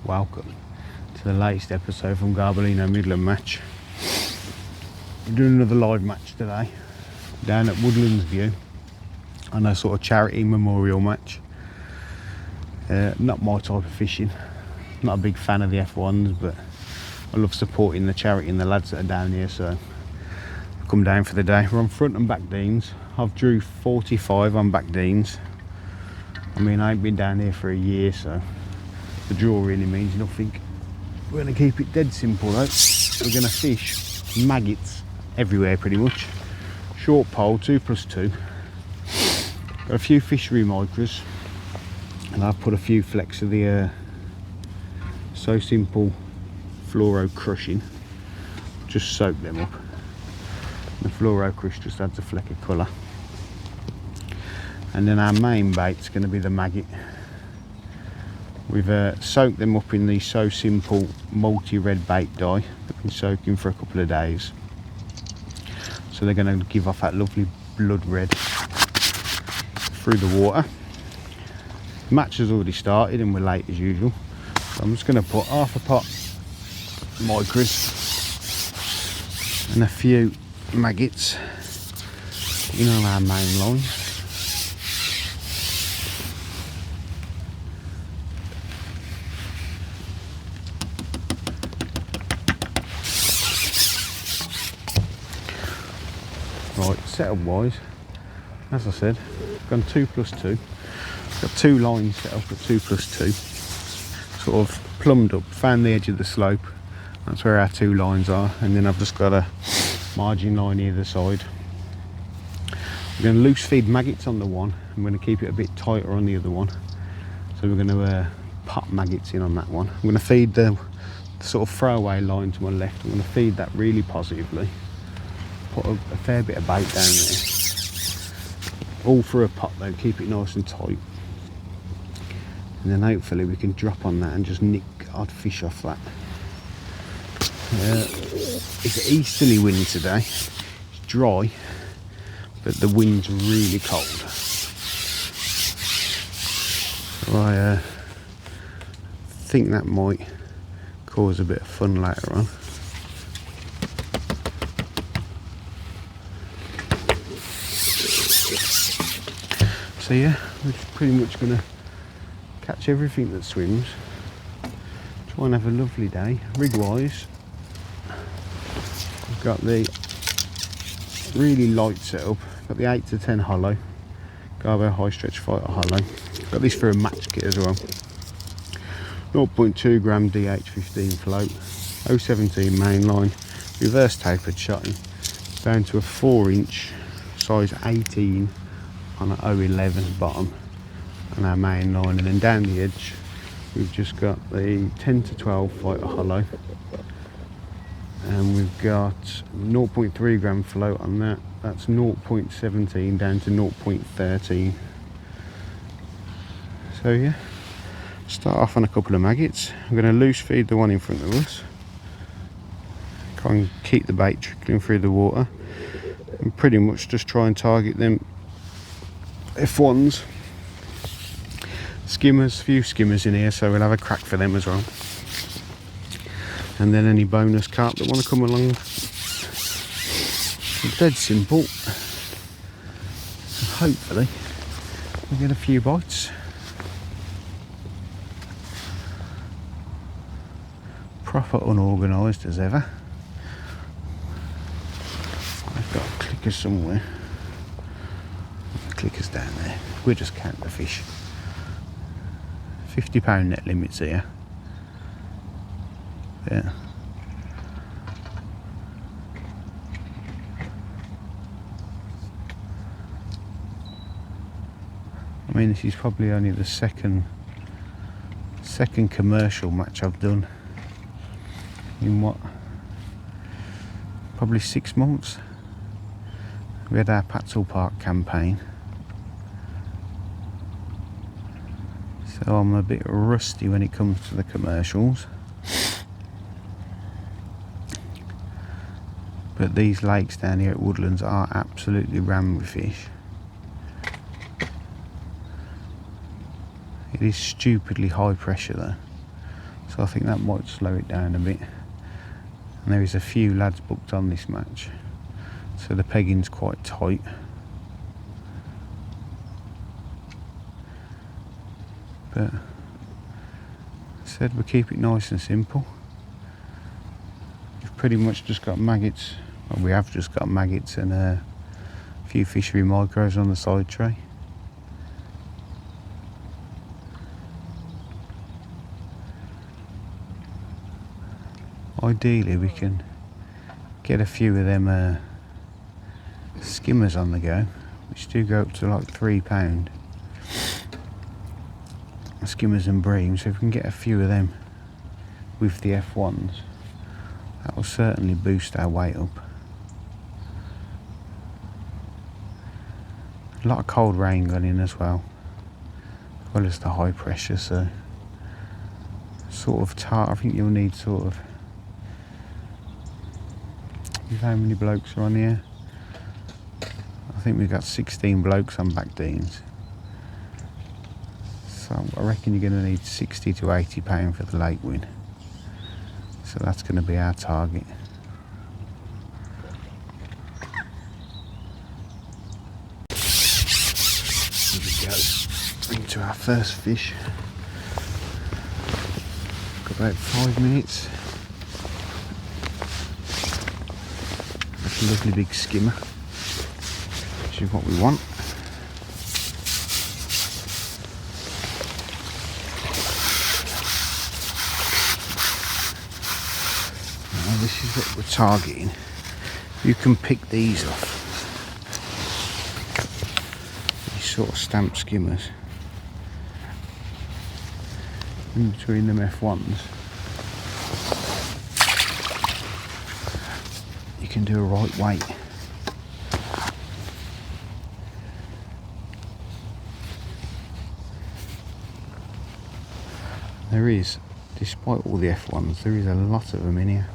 welcome to the latest episode from Garbolino Midland match. We're doing another live match today down at Woodlands View on a sort of charity memorial match. Not my type of fishing, not a big fan of the F1s, but I love supporting the charity and the lads that are down here, so I've come down for the day. We're on front and back deans. I've drew 45 on back deans. I mean, I ain't been down here for a year, so the draw really means nothing. We're going to keep it dead simple though. We're going to fish maggots everywhere pretty much. Short pole, 2+2. Got a few fishery micros, and I've put a few flecks of the So Simple fluoro crushing. Just soak them up. The fluoro crush just adds a fleck of colour. And then our main bait's going to be the maggot. We've soaked them up in the So Simple multi-red bait dye. They've been soaking for a couple of days, so they're going to give off that lovely blood red through the water. The match has already started and we're late as usual, so I'm just going to put half a pot micros and a few maggots in on our main line. Right, setup wise, as I said, gone 2+2. Got two lines set up at 2+2, sort of plumbed up, found the edge of the slope. That's where our two lines are, and then I've just got a margin line either side. We're going to loose feed maggots on the one. I'm going to keep it a bit tighter on the other one. So we're going to pop maggots in on that one. I'm going to feed the sort of throwaway line to my left. I'm going to feed that really positively. Put a fair bit of bait down there, all through a pot though, keep it nice and tight, and then hopefully we can drop on that and just nick odd fish off that. It's an easterly wind today, it's dry, but the wind's really cold, so I think that might cause a bit of fun later on. So yeah, we're just pretty much going to catch everything that swims. Try and have a lovely day. Rig wise, I've got the really light setup. Got the 8 to 10 hollow, Garbo high stretch fighter hollow. Got this for a match kit as well. 0.2 gram DH15 float, 017 main line, reverse tapered shotting, down to a 4-inch size 18 on an 011 bottom on our main line, and then down the edge we've just got the 10 to 12 fighter hollow, and we've got 0.3 gram float on that. That's 0.17 down to 0.13. so yeah, start off on a couple of maggots. I'm going to loose feed the one in front of us, try and keep the bait trickling through the water, and pretty much just try and target them F1s, skimmers, few skimmers in here, so we'll have a crack for them as well. And then any bonus carp that want to come along. It's dead simple. So hopefully we'll get a few bites. Proper unorganised as ever. I've got a clicker somewhere. Clickers down there. We'll just count the fish. £50 net limits here. Yeah. I mean, this is probably only the second commercial match I've done in what, probably 6 months. We had our Patzel Park campaign, so I'm a bit rusty when it comes to the commercials, but these lakes down here at Woodlands are absolutely rammed with fish. It is stupidly high pressure though, so I think that might slow it down a bit. And there is a few lads booked on this match, so the pegging's quite tight. But said we keep it nice and simple. We've pretty much just got maggots, well, we have just got maggots and a few fishery micros on the side tray. Ideally we can get a few of them skimmers on the go, which do go up to like £3. Skimmers and breams, so if we can get a few of them with the F1s, that will certainly boost our weight up. A lot of cold rain gone in as well as the high pressure, so sort of I think you'll need sort of, how many blokes are on here? I think we've got 16 blokes on back deans. So I reckon you're going to need £60 to £80 for the late win. So that's going to be our target. Here we go into our first fish. Got about 5 minutes. That's a lovely big skimmer, which is what we want. This is what we're targeting. You can pick these off, these sort of stamp skimmers, in between them F1s. You can do a right weight. There is, despite all the F1s, there is a lot of them in here.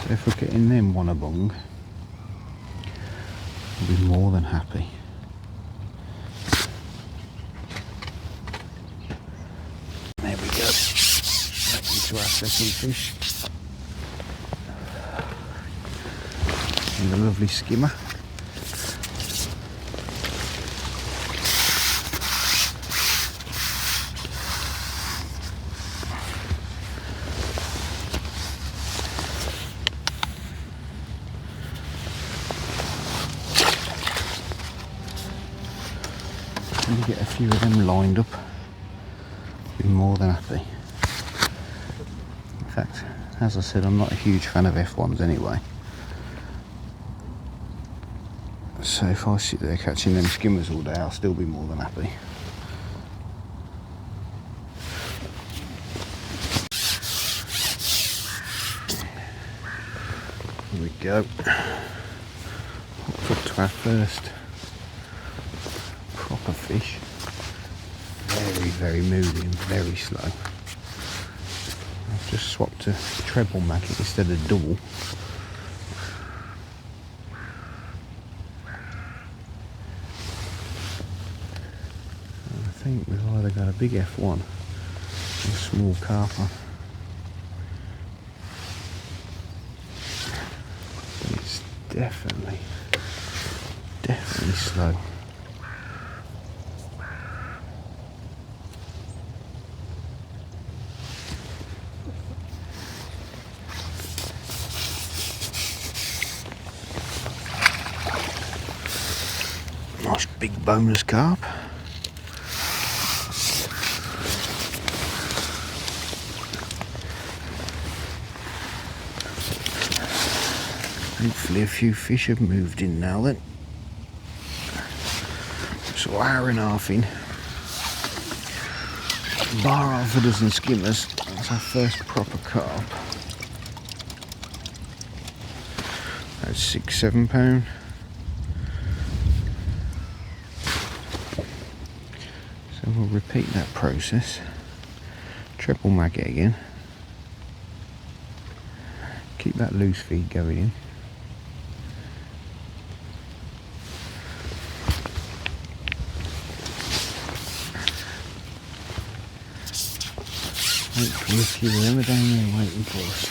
If we're getting them one a bung, we'll be more than happy. There we go. Right into our second fish. And a lovely skimmer. And get a few of them lined up, be more than happy. In fact, as I said, I'm not a huge fan of F1s anyway, so if I sit there catching them skimmers all day, I'll still be more than happy. Here we go, hooked up to our first proper fish. Very moody and very slow. I've just swapped to treble maggot instead of double. And I think we've either got a big F1 or a small carp on. But it's definitely slow. Nice big boneless carp. Hopefully a few fish have moved in now then. So hour and a half in. Bar half a dozen skimmers. That's our first proper carp. That's £6–7. So we'll repeat that process. Triple maggot again. Keep that loose feed going in. Hopefully a few of them are down there waiting for us.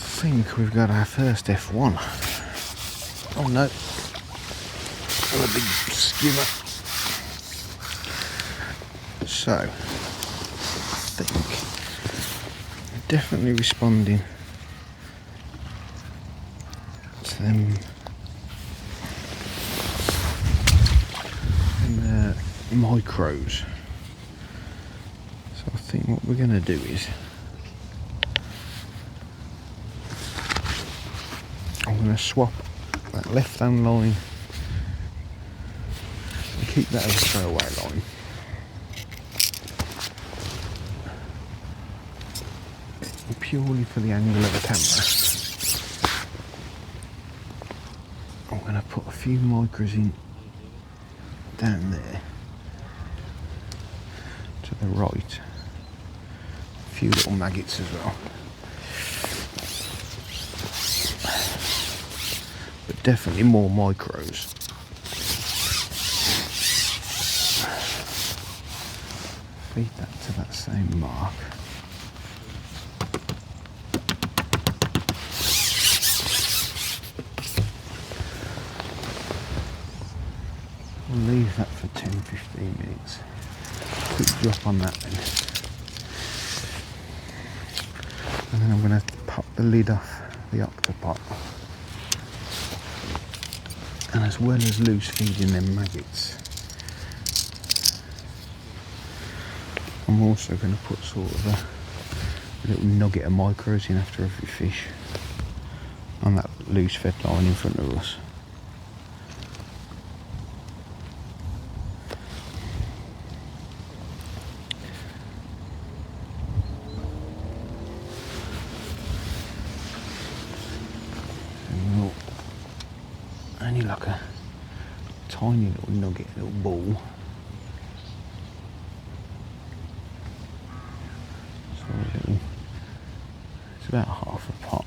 I think we've got our first F1. Oh no, and a big skimmer. So, I think definitely responding to them micros. So I think what we're going to do is I'm going to swap that left hand line and keep that as a throwaway line. Purely for the angle of the camera, I'm going to put a few micros in down there to the right, a few little maggots as well, but definitely more micros. Feed that to that same mark. We'll leave that for 10-15 minutes. Quick drop on that then. And then I'm going to pop the lid off the octopot. And as well as loose feeding them maggots, I'm also going to put sort of a little nugget of micros in after every fish on that loose fed line in front of us. Only like a tiny little nugget, little ball. So it's about half a pot.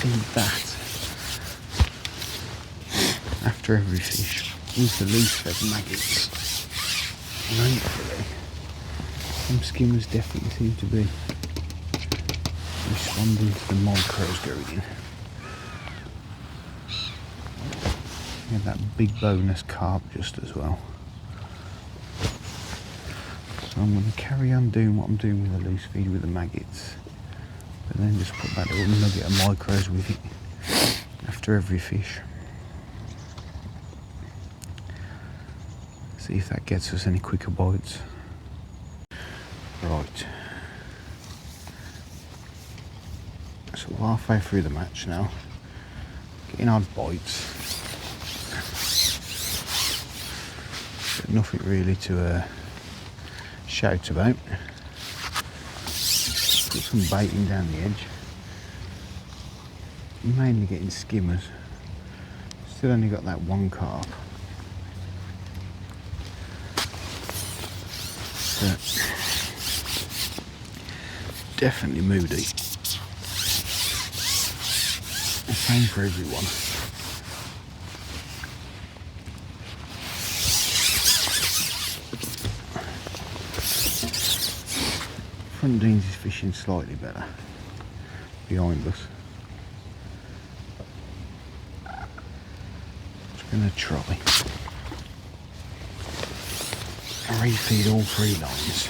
Feed that after every fish with the loose fed maggots. And hopefully, some skimmers definitely seem to be responding to the micros going in. Get that big bonus carp just as well. So I'm going to carry on doing what I'm doing with the loose feed with the maggots, but then just put that little nugget of micros with it after every fish. See if that gets us any quicker bites. Right. So we're halfway through the match now, getting odd bites, but nothing really to shout about. Put some baiting down the edge, mainly getting skimmers. Still only got that one carp, but definitely moody. The same for everyone. Front Deans is fishing slightly better behind us. Just going to try and refeed all three lines.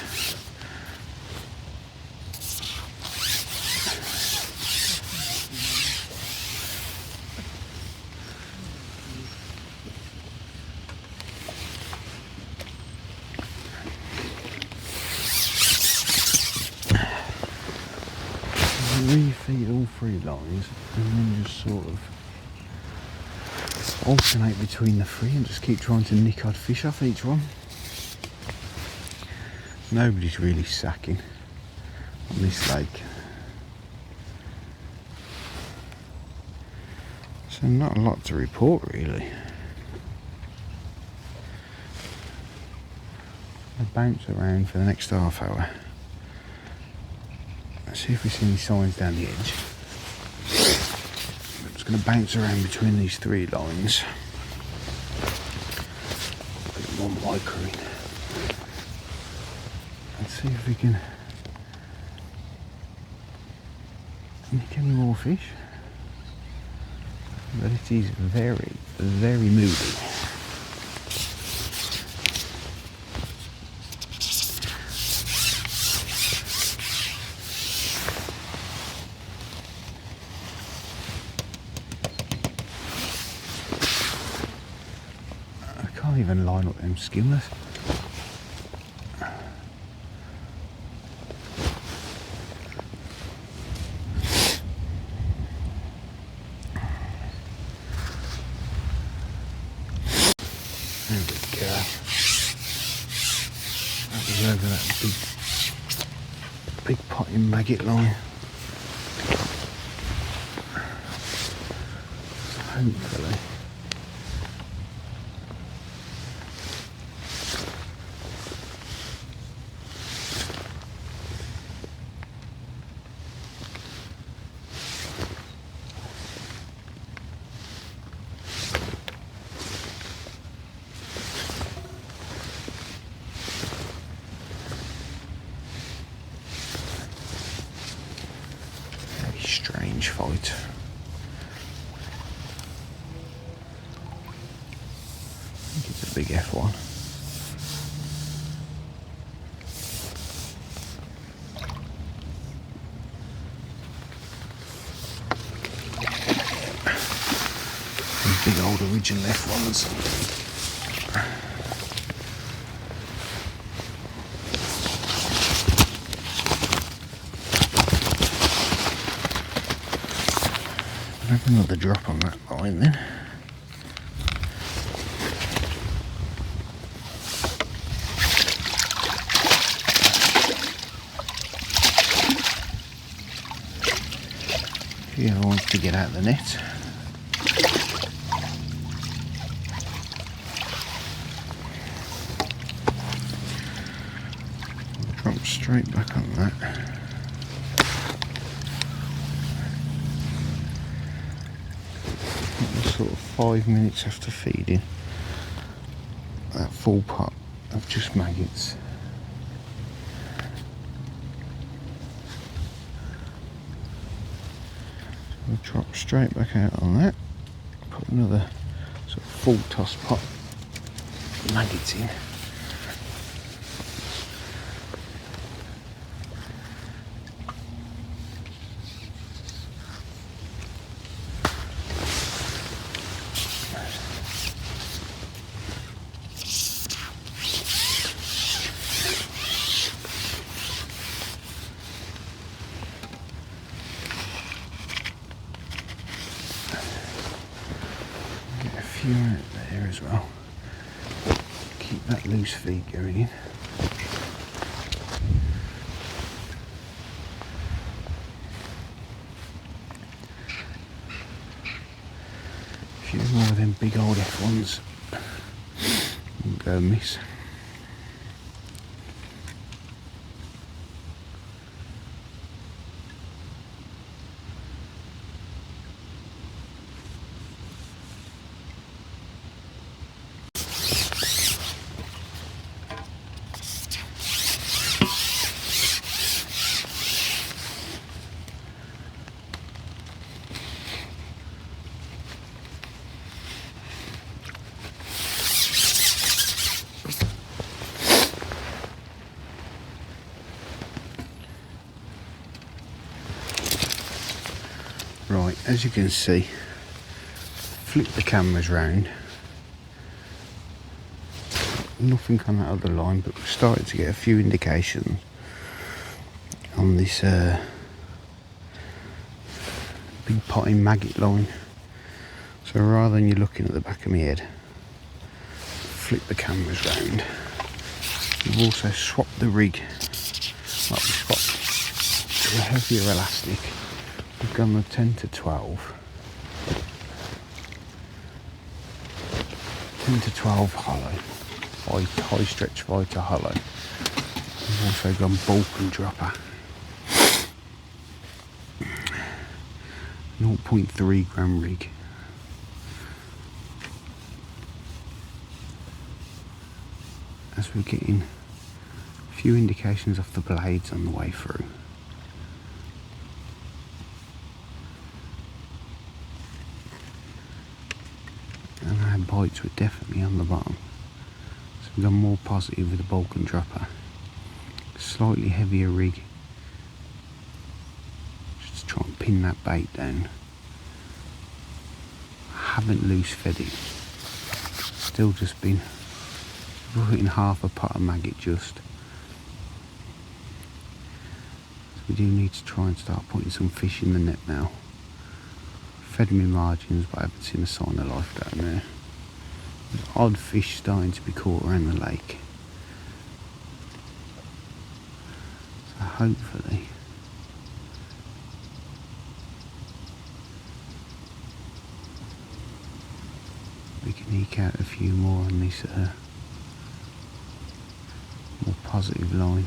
Refeed all three lines and then just sort of alternate between the three and just keep trying to nick odd fish off each one. Nobody's really sacking on this lake. So not a lot to report really. I'll bounce around for the next half hour. Let's see if we see any signs down the edge. I'm just going to bounce around between these three lines. Put one wiker in. Let's see if we can nick any more fish. But it is very, very moody. I can't even line up them skimmers. There we go. That was over that big potting maggot line. So hopefully strange fight. I think it's a big F1. These big old original F1s. Have another drop on that line then. If he ever wants to get out of the net. Drop straight back on that. Sort of 5 minutes after feeding that full pot of just maggots. So we'll drop straight back out on that, put another sort of full toss pot of maggots in. Few out there as well. Keep that loose feed going in. A few more of them big old F1s won't go miss. Right, as you can see, flip the cameras round. Nothing on that other line, but we've started to get a few indications on this big potting maggot line. So rather than you looking at the back of my head, flip the cameras round. We've also swapped the rig, like we swapped to a heavier elastic. We've gone the 10 to 12. 10 to 12 hollow, high stretch fighter hollow. We've also gone bulk and dropper. 0.3 gram rig. As we're getting a few indications off the blades on the way through. And our bites were definitely on the bottom. So we've gone more positive with the bulk and dropper. Slightly heavier rig. Just try and pin that bait down. Haven't loose fed it. Still just been putting half a pot of maggot just. So we do need to try and start putting some fish in the net now. Fed me margins, but I haven't seen a sign of life down there. There's odd fish starting to be caught around the lake. So hopefully we can eke out a few more on this more positive line.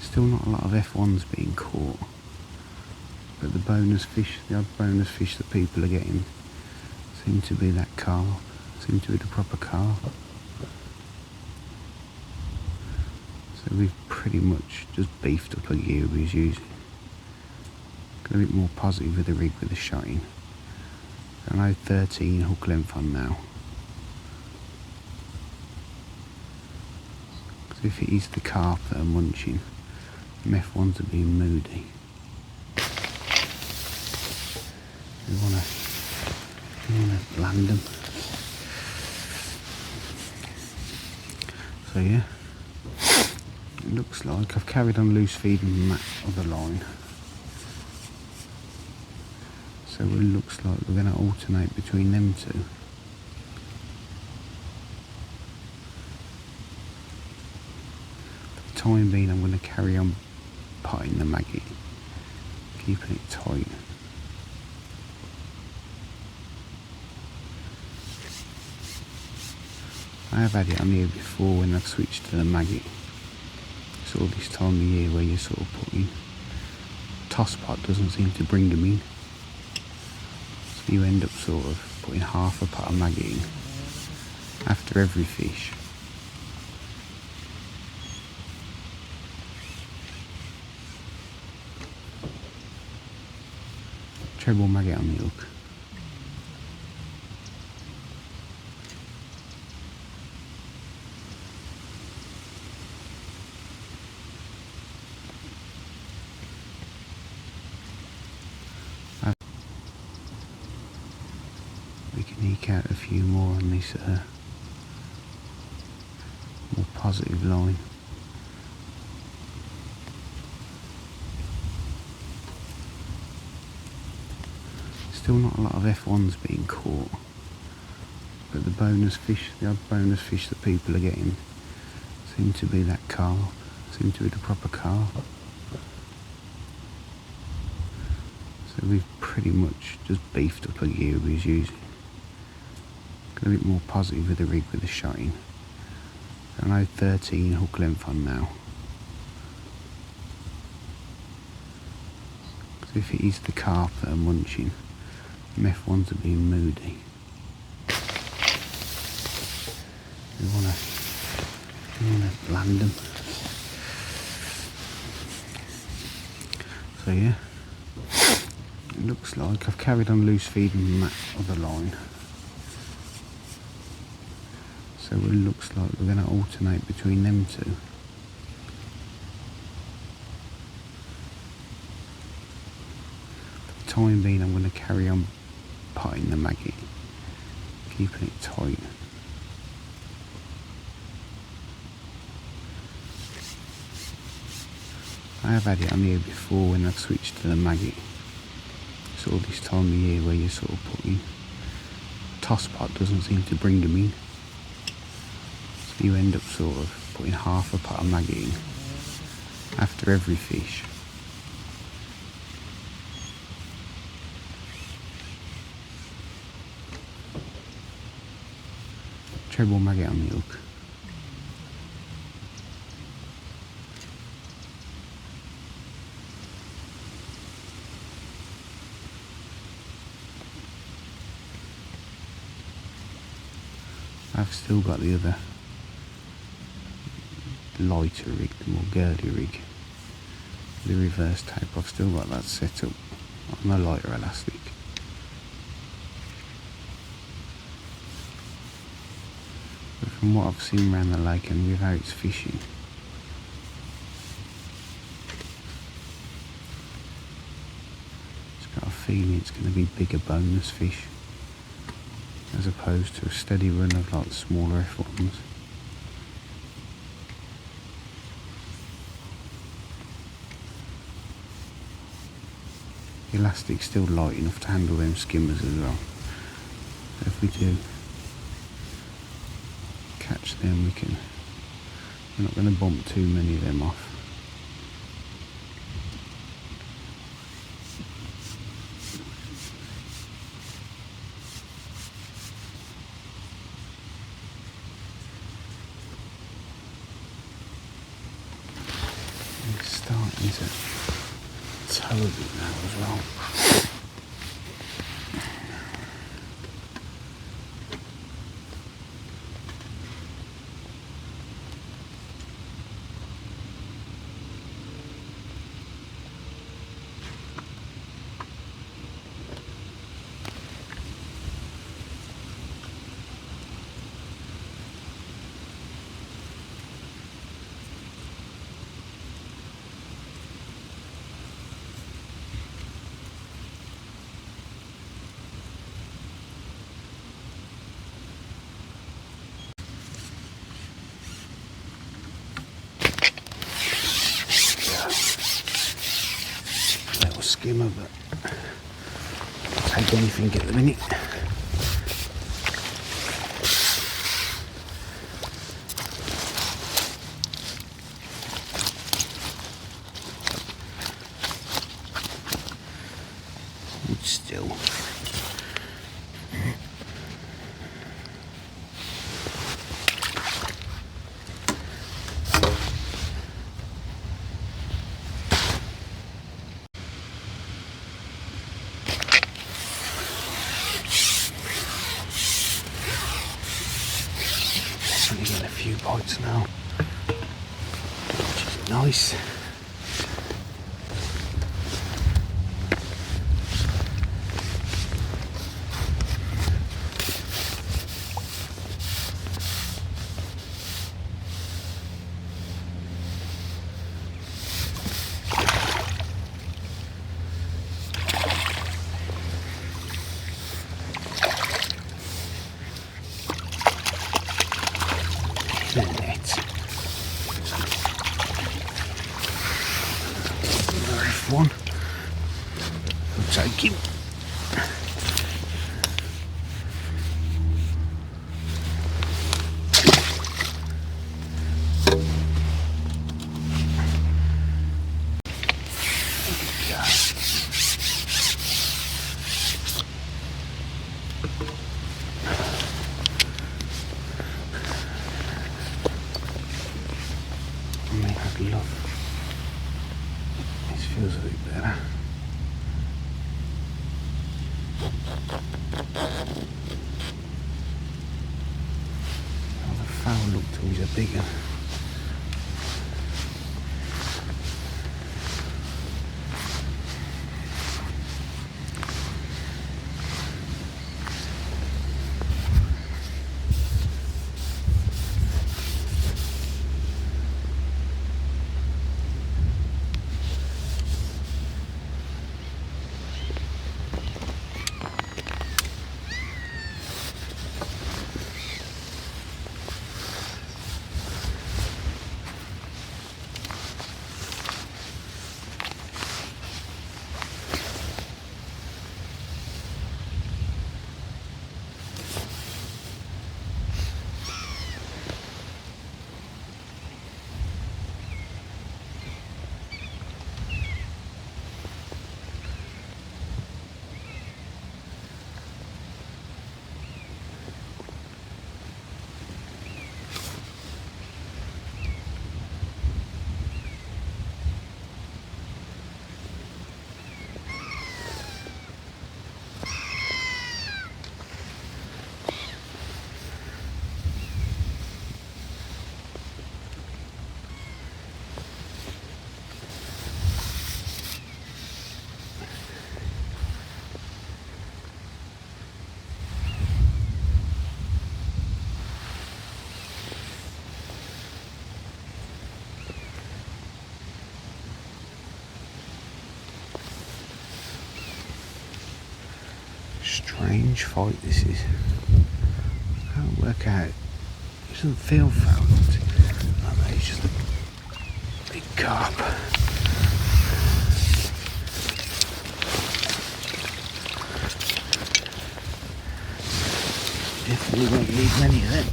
Still not a lot of F1s being caught, but the bonus fish, the odd bonus fish that people are getting seem to be that carp, seem to be the proper carp. So we've pretty much just beefed up a gear we was using. Got a bit more positive with the rig with the shine. I know 13 hook length on now. Because if it is the carp that are munching, them F1s are being moody. We want to land them. So yeah, it looks like I've carried on loose feeding Mat of the line. So it looks like we're going to alternate between them two. For the time being, I'm going to carry on potting the maggot, keeping it tight. I have had it on here before when I've switched to the maggot. It's all this time of year where you're sort of putting, toss pot doesn't seem to bring them in. So you end up sort of putting half a pot of maggot in after every fish. Treble maggot on the hook. We can eke out a few more on this more positive line. Still not a lot of F1s being caught, but the bonus fish, the odd bonus fish that people are getting seem to be that carp, seem to be the proper carp. So we've pretty much just beefed up a gear we was using. Got a bit more positive with the rig with the shine. I know 13 hook length on now. Because if it is the carp that are munching, them F1s are being moody. We want to land them. So yeah, it looks like I've carried on loose feeding Mat of the line. So it looks like we're going to alternate between them two. For the time being, I'm going to carry on potting the maggot, keeping it tight. I have had it on here before when I've switched to the maggot. It's all this time of year where you're sort of putting, toss pot doesn't seem to bring them in. So you end up sort of putting half a pot of maggot in after every fish. treble maggot on the hook. I've still got the other lighter rig, the more girly rig, the reverse tape. I've still got that set up on the lighter elastic. But from what I've seen around the lake and with how it's fishing, it's got a feeling it's going to be bigger boneless fish, as opposed to a steady run of like smaller F1s. The elastic's still light enough to handle them skimmers as well. So if we do catch them, we're not going to bump too many of them off. It's starting to tow a bit now as well. Little skimmer, but I'll take anything at the minute. Hold still. Definitely getting a few bites now, which is nice. One. I'll take him. I mean, I'd love. This feels a bit better. Oh, the foul looked always a bigger. Strange fight this is. I can't work out. It doesn't feel foul. Oh, no, it's just a big carp. Definitely won't need many of them.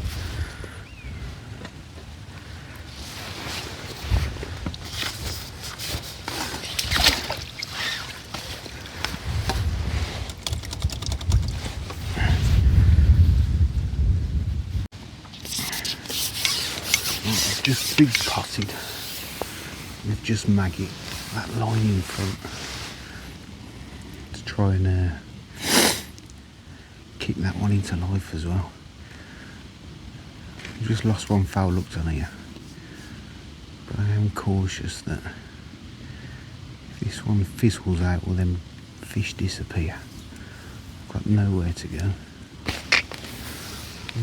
Just big potted with just maggot, that line in front, to try and kick that one into life as well. I've just lost one foul looked on here, but I am cautious that if this one fizzles out, will then fish disappear. I've got nowhere to go,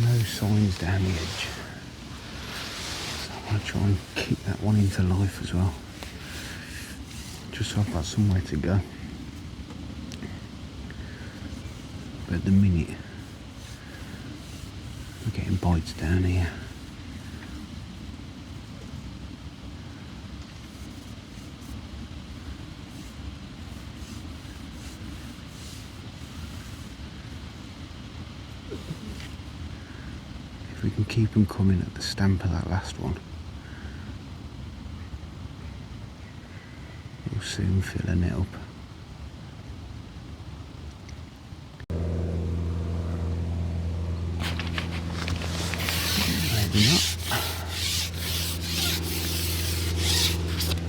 no signs down the edge. I'll try and kick that one into life as well, just so I've got somewhere to go. But at the minute, we're getting bites down here. If we can keep them coming at the stamp of that last one, we'll soon filling it up. Maybe not.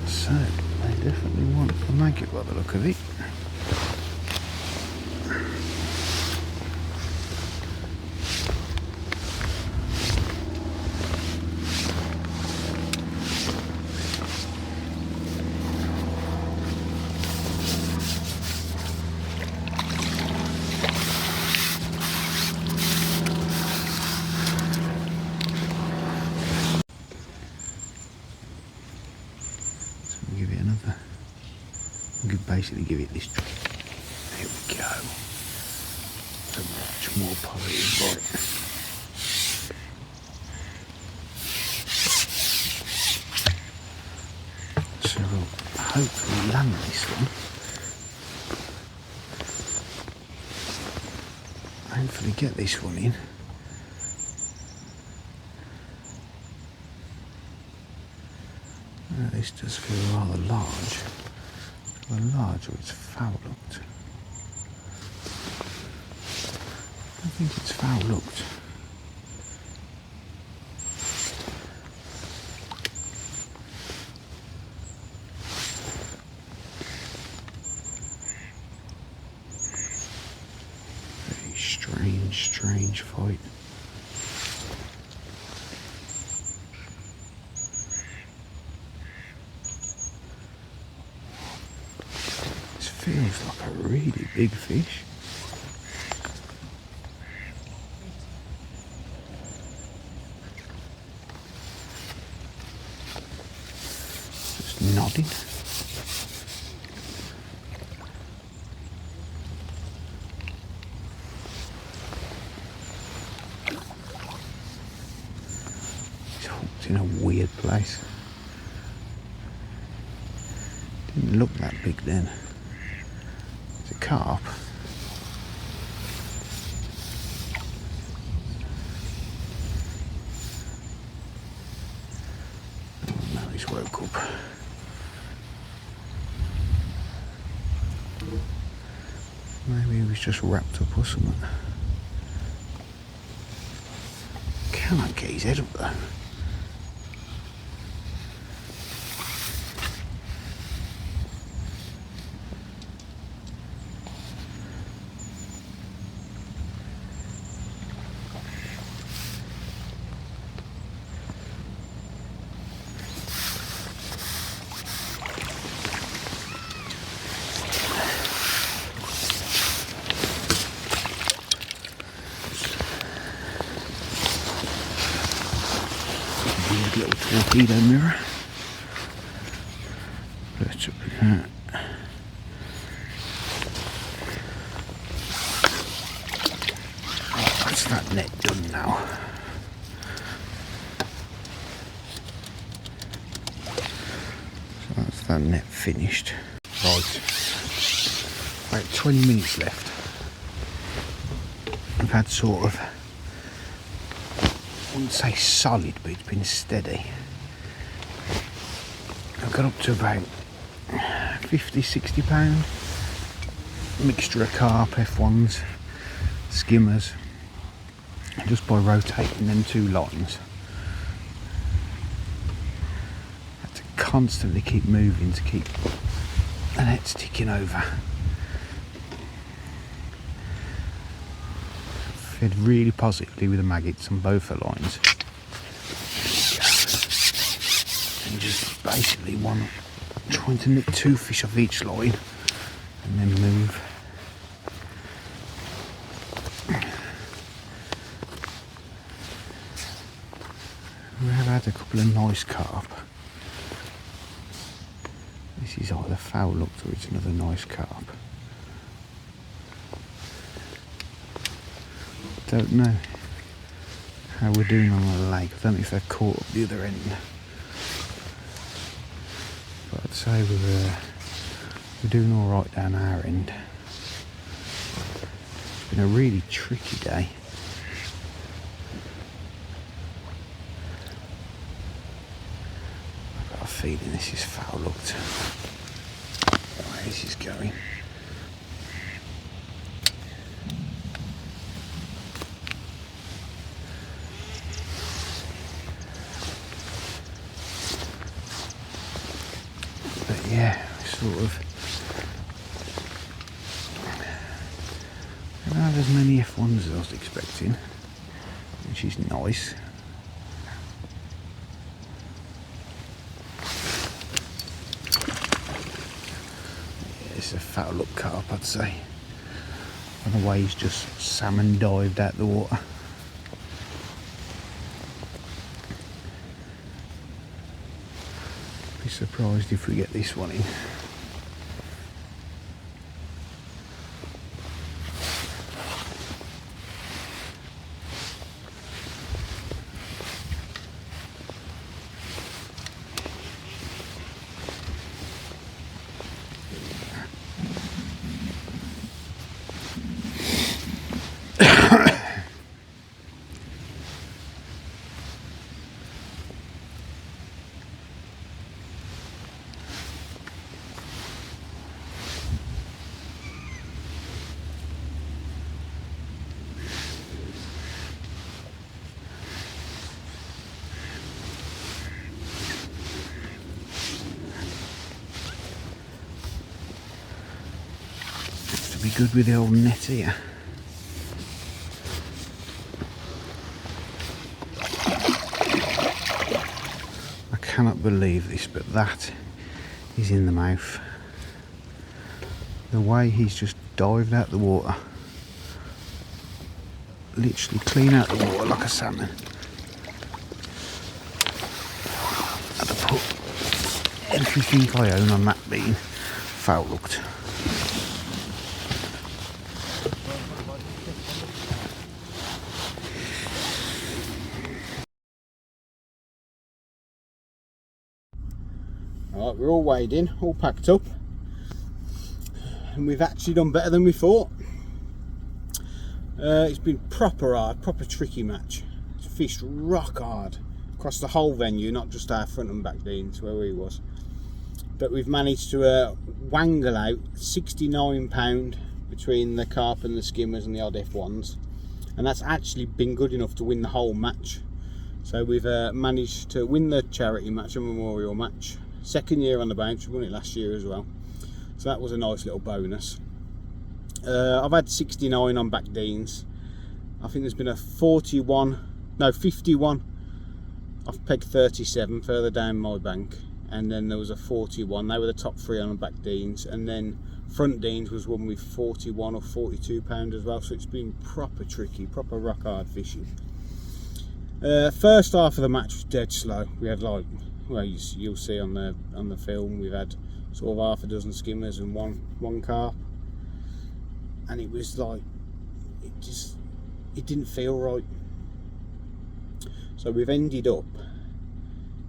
So, they definitely want a maggot by the look of it. Basically give it this try. There we go. It's a much more positive bite. So we'll hopefully land this one. Hopefully get this one in. This does feel rather large. Well, large, or it's foul looked. I think it's foul looked. Very strange fight. Feels like a really big fish. Just nodding. He's hooked in a weird place. Didn't look that big then. Carp. Oh, now he's woke up. Maybe he was just wrapped up or something. Cannot get his head up though. Little torpedo mirror. Let's up with that. net done now. So that's that net finished. Right, about 20 minutes left. I've had sort of, I wouldn't say solid, but it's been steady. I've got up to about 50-60 pound. Mixture of carp, F1s, skimmers, just by rotating them two lines. I had to constantly keep moving to keep the nets ticking over. Fed really positively with the maggots on both the lines. And just basically trying to nick 2 fish off each line and then move. We have had a couple of nice carp. This is either foul looked or it's another nice carp. Don't know how we're doing on the lake. I don't know if they're caught up the other end. But I'd say we're doing all right down our end. It's been a really tricky day. I've got a feeling this is foul looked. Where this is going. But yeah, sort of. I don't have as many F1s as I was expecting, which is nice. Yeah, it's a foul look carp, I'd say. And the way he's just salmon dived out the water. Be surprised if we get this one in. Be good with the old net here. I cannot believe this, but that is in the mouth. The way he's just dived out the water, literally clean out the water like a salmon. Had to put everything I own on that being foul looked. Alright, we're all weighed in, all packed up, and we've actually done better than we thought. It's been proper hard, proper tricky match. It's fished rock hard across the whole venue, not just our front and back deans where we was. But we've managed to wangle out £69 between the carp and the skimmers and the odd F1s, and that's actually been good enough to win the whole match. So we've managed to win the charity match, a memorial match. Second year on the bounce, we won it last year as well, so that was a nice little bonus. I've had 69 on back deans. I think there's been a 51 off peg 37 further down my bank, and then there was a 41. They were the top 3 on back deans, and then front deans was one with 41 or 42 pound as well. So it's been proper tricky, proper rock hard fishing. First half of the match was dead slow. We had like, well, you'll see on the film, we've had sort of half a dozen skimmers and one carp, and it was like, it didn't feel right. So we've ended up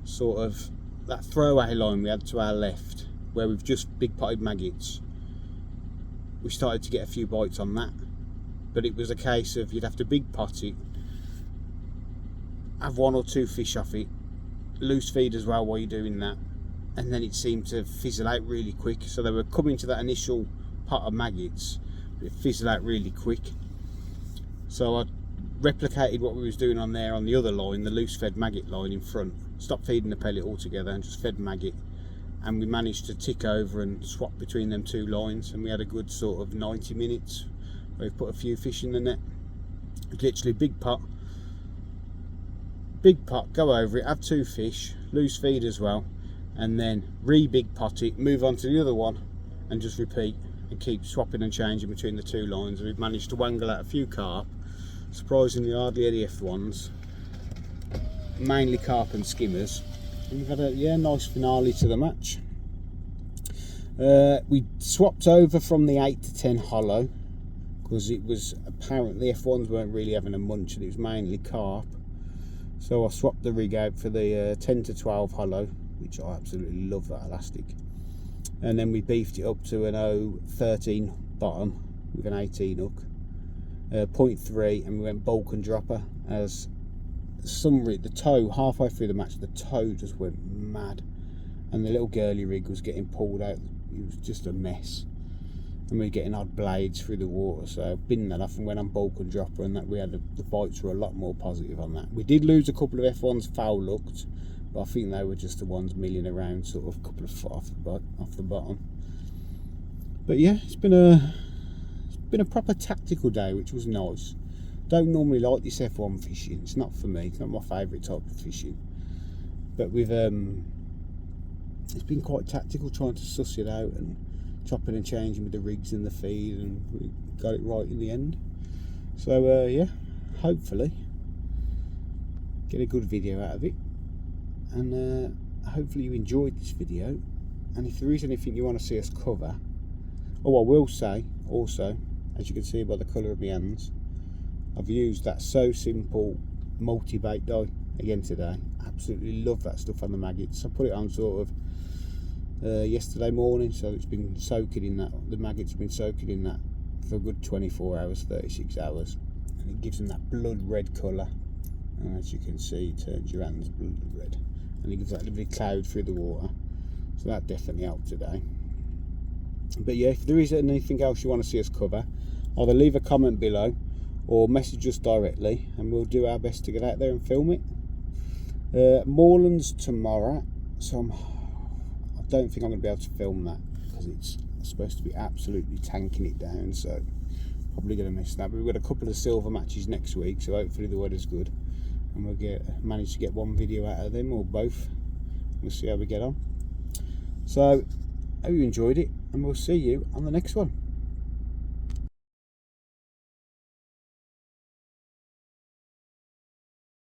sort of that throwaway line we had to our left, where we've just big potted maggots. We started to get a few bites on that, but it was a case of you'd have to big pot it, have 1 or 2 fish off it, loose feed as well while you're doing that, and then it seemed to fizzle out really quick. So they were coming to that initial pot of maggots, but it fizzled out really quick. So I replicated what we was doing on there on the other line, the loose fed maggot line in front, stopped feeding the pellet altogether and just fed maggot, and we managed to tick over and swap between them 2 lines, and we had a good sort of 90 minutes where we put a few fish in the net. It's literally big pot, go over it, have 2 fish, loose feed as well, and then re-big pot it, move on to the other one, and just repeat and keep swapping and changing between the 2 lines. And we've managed to wangle out a few carp, surprisingly hardly any F1s, mainly carp and skimmers, and we've had a nice finale to the match. We swapped over from the 8 to 10 hollow because it was apparently F1s weren't really having a munch and it was mainly carp. So I swapped the rig out for the 10 to 12 hollow, which I absolutely love that elastic. And then we beefed it up to an 013 bottom with an 18 hook, 0.3, and we went bulk and dropper. As the toe, halfway through the match, the toe just went mad, and the little girly rig was getting pulled out. It was just a mess, and we were getting odd blades through the water. So I binned that off and went on bulk and dropper, and that we had the bites were a lot more positive on that. We did lose a couple of F1s foul looked, but I think they were just the ones milling around sort of a couple of foot off the bottom. But yeah, it's been a proper tactical day, which was nice. Don't normally like this F1 fishing. It's not for me. It's not my favourite type of fishing. But we've it's been quite tactical, trying to suss it out and chopping and changing with the rigs and the feed, and we got it right in the end. So yeah, hopefully get a good video out of it, and hopefully you enjoyed this video. And if there is anything you want to see us cover, I will say also, as you can see by the colour of my hands, I've used that So Simple multi-bait dye again today. Absolutely love that stuff on the maggots. I put it on sort of yesterday morning, so it's been soaking in that. The maggots have been soaking in that for a good 24 hours, 36 hours, and it gives them that blood red colour. And as you can see, it turns your hands blood red, and it gives that little cloud through the water. So that definitely helped today. But yeah, if there is anything else you want to see us cover, either leave a comment below or message us directly, and we'll do our best to get out there and film it. Moorlands tomorrow, so I don't think I'm going to be able to film that because it's supposed to be absolutely tanking it down, so probably going to miss that. But we've got a couple of silver matches next week, so hopefully the weather's good and we'll manage to get one video out of them, or both. We'll see how we get on. So hope you enjoyed it, and we'll see you on the next one.